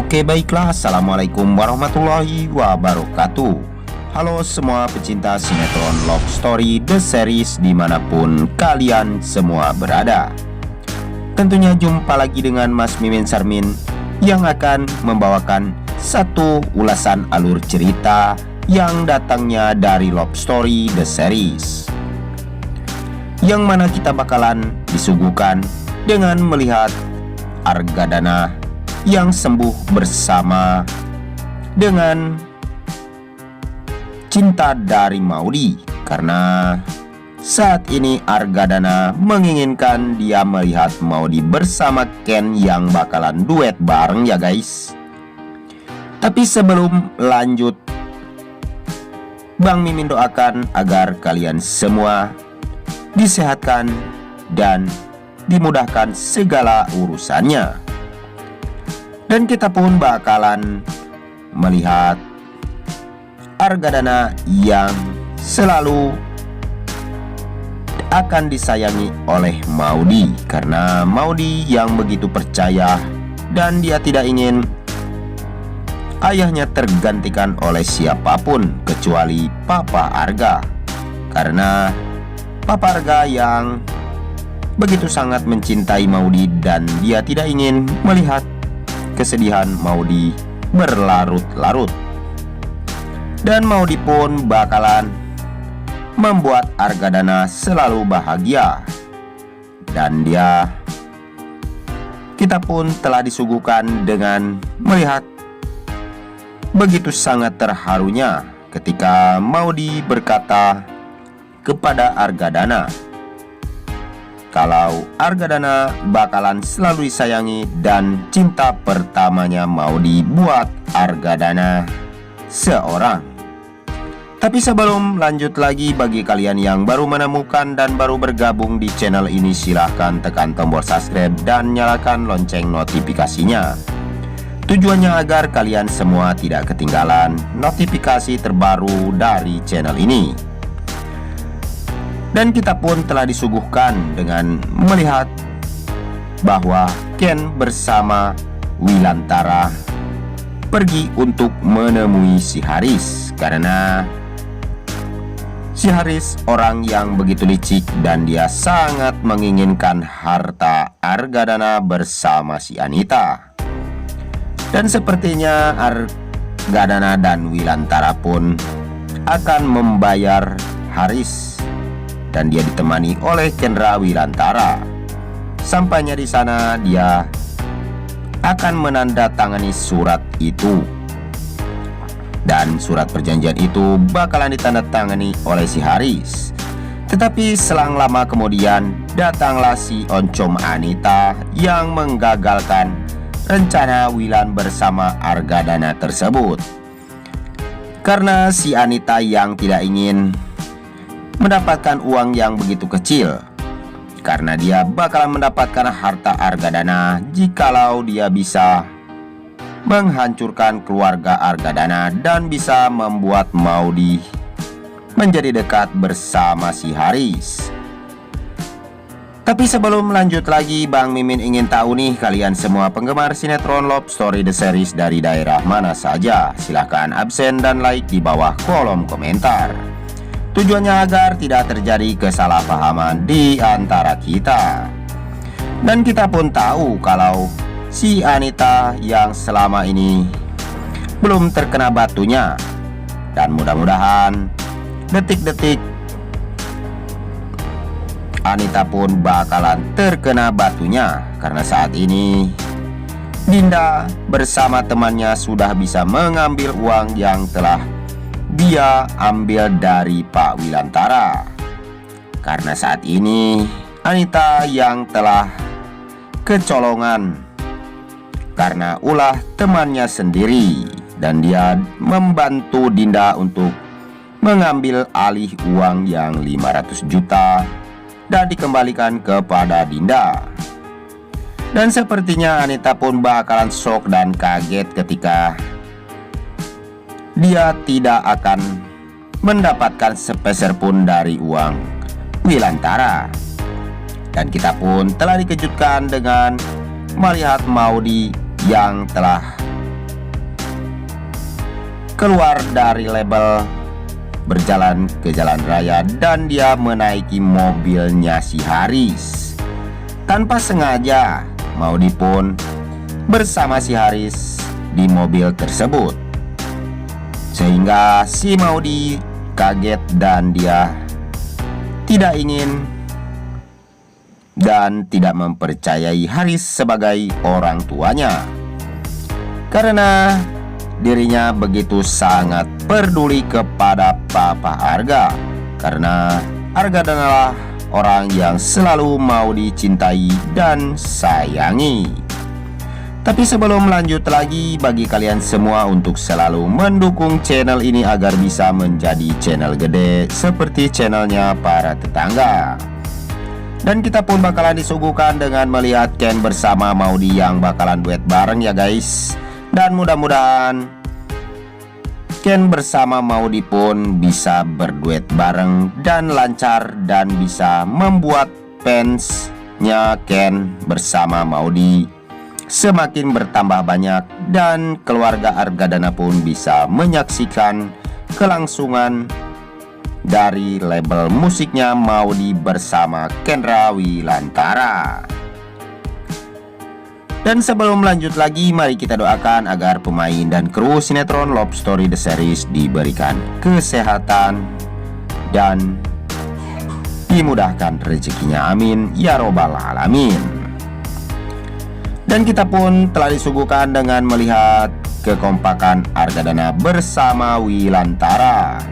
Oke, baiklah, Assalamualaikum warahmatullahi wabarakatuh. Halo semua pecinta sinetron Love Story The Series dimanapun kalian semua berada. Tentunya jumpa lagi dengan Mas Mimin Sarmin yang akan membawakan satu ulasan alur cerita yang datangnya dari Love Story The Series, yang mana kita bakalan disuguhkan dengan melihat Argadana yang sembuh bersama dengan cinta dari Maudy, karena saat ini Argadana menginginkan dia melihat Maudy bersama Ken yang bakalan duet bareng ya guys. Tapi sebelum lanjut, Bang Mimin doakan agar kalian semua disehatkan dan dimudahkan segala urusannya. Dan kita pun bakalan melihat Argadana yang selalu akan disayangi oleh Maudy, karena Maudy yang begitu percaya dan dia tidak ingin ayahnya tergantikan oleh siapapun kecuali Papa Arga, karena Papa Arga yang begitu sangat mencintai Maudy dan dia tidak ingin melihat kesedihan Maudy berlarut-larut. Dan Maudy pun bakalan membuat Argadana selalu bahagia. Dan kita pun telah disuguhkan dengan melihat begitu sangat terharunya ketika Maudy berkata kepada Argadana kalau Argadana bakalan selalu disayangi dan cinta pertamanya Maudy buat Argadana seorang. Tapi sebelum lanjut lagi, bagi kalian yang baru menemukan dan baru bergabung di channel ini, silahkan tekan tombol subscribe dan nyalakan lonceng notifikasinya. Tujuannya agar kalian semua tidak ketinggalan notifikasi terbaru dari channel ini. Dan kita pun telah disuguhkan dengan melihat bahwa Ken bersama Wilantara pergi untuk menemui si Haris, karena si Haris orang yang begitu licik dan dia sangat menginginkan harta Argadana bersama si Anita. Dan sepertinya Argadana dan Wilantara pun akan membayar Haris, dan dia ditemani oleh Kendra Wilantara. Sampainya di sana, dia akan menandatangani surat itu, dan surat perjanjian itu bakalan ditandatangani oleh si Haris. Tetapi selang lama kemudian datanglah si Oncom Anita yang menggagalkan rencana Wilan bersama Argadana tersebut, karena si Anita yang tidak ingin mendapatkan uang yang begitu kecil, karena dia bakalan mendapatkan harta Argadana jikalau dia bisa menghancurkan keluarga Argadana dan bisa membuat Maudy menjadi dekat bersama si Haris. Tapi sebelum lanjut lagi, Bang Mimin ingin tahu nih, kalian semua penggemar sinetron Love Story The Series dari daerah mana saja? Silahkan absen dan like di bawah kolom komentar. Tujuannya agar tidak terjadi kesalahpahaman di antara kita. Dan kita pun tahu kalau si Anita yang selama ini belum terkena batunya, dan mudah-mudahan detik-detik Anita pun bakalan terkena batunya, karena saat ini Dinda bersama temannya sudah bisa mengambil uang yang telah dia ambil dari Pak Wilantara. Karena saat ini Anita yang telah kecolongan karena ulah temannya sendiri, dan dia membantu Dinda untuk mengambil alih uang yang 500 juta dan dikembalikan kepada Dinda. Dan sepertinya Anita pun bakalan shock dan kaget ketika dia tidak akan mendapatkan sepeser pun dari uang Wilantara. Dan kita pun telah dikejutkan dengan melihat Maudy yang telah keluar dari label, berjalan ke jalan raya, dan dia menaiki mobilnya si Haris. Tanpa sengaja, Maudy pun bersama si Haris di mobil tersebut, sehingga si Maudy kaget dan dia tidak ingin dan tidak mempercayai Haris sebagai orang tuanya, karena dirinya begitu sangat peduli kepada Papa Arga, karena Arga adalah orang yang selalu mau dicintai dan sayangi. Tapi sebelum lanjut lagi, bagi kalian semua untuk selalu mendukung channel ini agar bisa menjadi channel gede seperti channelnya para tetangga. Dan kita pun bakalan disuguhkan dengan melihat Ken bersama Maudy yang bakalan duet bareng ya guys. Dan mudah-mudahan Ken bersama Maudy pun bisa berduet bareng dan lancar, dan bisa membuat fansnya Ken bersama Maudy semakin bertambah banyak, dan keluarga Argadana pun bisa menyaksikan kelangsungan dari label musiknya Maudy bersama Kendra Wilantara. Dan sebelum lanjut lagi, mari kita doakan agar pemain dan kru sinetron Love Story The Series diberikan kesehatan dan dimudahkan rezekinya, amin ya robbal alamin. Dan kita pun telah disuguhkan dengan melihat kekompakan Argadana bersama Wilantara,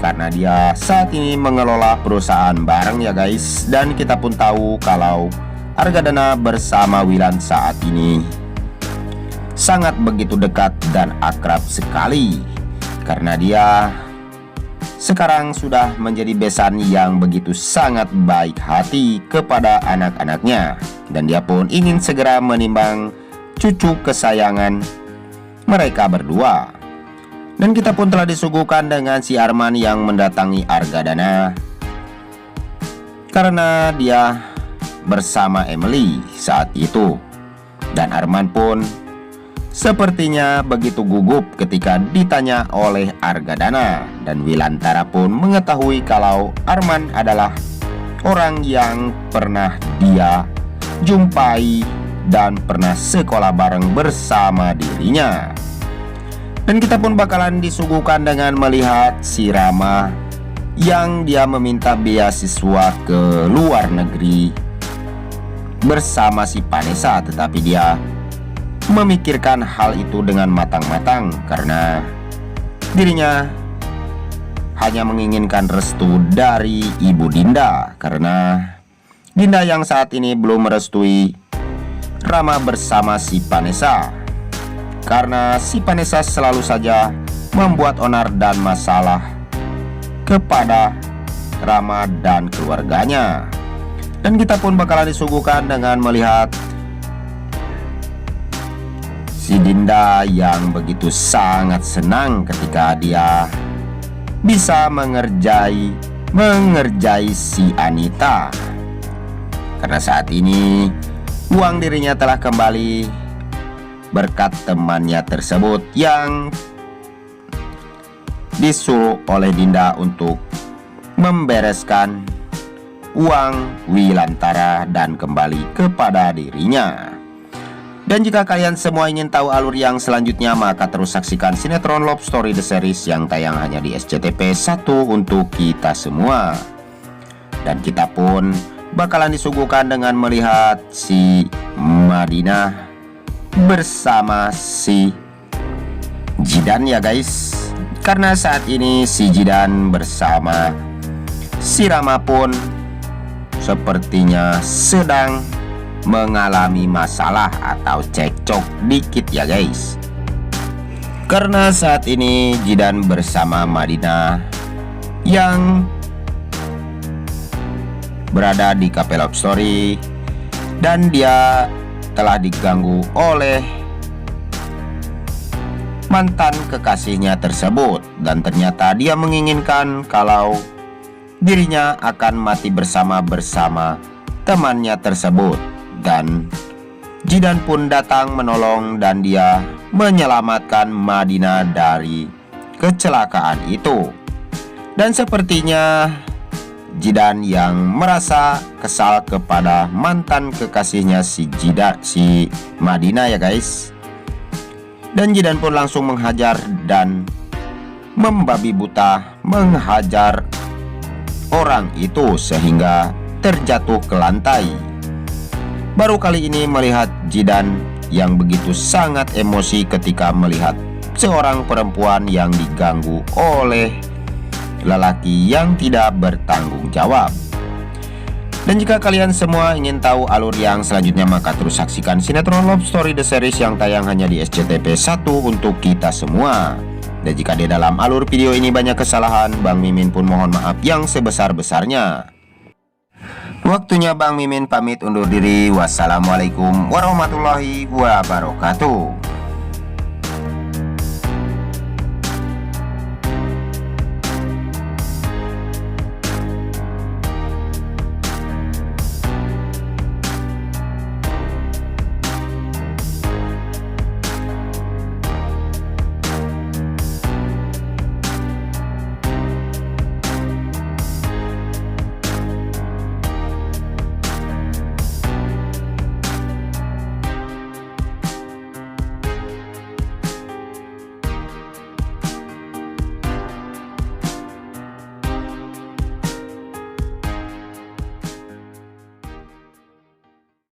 karena dia saat ini mengelola perusahaan bareng ya guys. Dan kita pun tahu kalau Argadana bersama Wilan saat ini sangat begitu dekat dan akrab sekali, karena dia sekarang sudah menjadi besan yang begitu sangat baik hati kepada anak-anaknya, dan dia pun ingin segera menimbang cucu kesayangan mereka berdua. Dan kita pun telah disuguhkan dengan si Arman yang mendatangi Argadana, karena dia bersama Emily saat itu. Dan Arman pun sepertinya begitu gugup ketika ditanya oleh Argadana, dan Wilantara pun mengetahui kalau Arman adalah orang yang pernah dia jumpai dan pernah sekolah bareng bersama dirinya. Dan kita pun bakalan disuguhkan dengan melihat si Rama yang dia meminta beasiswa ke luar negeri bersama si Vanessa, tetapi dia memikirkan hal itu dengan matang-matang, karena dirinya hanya menginginkan restu dari Ibu Dinda, karena Dinda yang saat ini belum merestui Rama bersama si Vanessa, karena si Vanessa selalu saja membuat onar dan masalah kepada Rama dan keluarganya. Dan kita pun bakalan disuguhkan dengan melihat si Dinda yang begitu sangat senang ketika dia bisa mengerjai si Anita, karena saat ini uang dirinya telah kembali berkat temannya tersebut yang disuruh oleh Dinda untuk membereskan uang Wilantara dan kembali kepada dirinya. Dan jika kalian semua ingin tahu alur yang selanjutnya, maka terus saksikan sinetron Love Story The Series yang tayang hanya di SCTV 1 untuk kita semua. Dan kita pun bakalan disuguhkan dengan melihat si Madinah bersama si Jidan ya guys, karena saat ini si Jidan bersama si Rama pun sepertinya sedang mengalami masalah atau cekcok dikit ya guys, karena saat ini Jidan bersama Madinah yang berada di Cafe Love Story, dan dia telah diganggu oleh mantan kekasihnya tersebut, dan ternyata dia menginginkan kalau dirinya akan mati bersama temannya tersebut. Dan Jidan pun datang menolong, dan dia menyelamatkan Madinah dari kecelakaan itu. Dan sepertinya Jidan yang merasa kesal kepada mantan kekasihnya si Madinah ya guys. Dan Jidan pun langsung menghajar dan membabi buta menghajar orang itu sehingga terjatuh ke lantai. Baru kali ini melihat Jidan yang begitu sangat emosi ketika melihat seorang perempuan yang diganggu oleh lelaki yang tidak bertanggung jawab. Dan jika kalian semua ingin tahu alur yang selanjutnya, maka terus saksikan sinetron Love Story The Series yang tayang hanya di SCTV 1 untuk kita semua. Dan jika di dalam alur video ini banyak kesalahan, Bang Mimin pun mohon maaf yang sebesar-besarnya. Waktunya Bang Mimin pamit undur diri. Wassalamualaikum warahmatullahi wabarakatuh.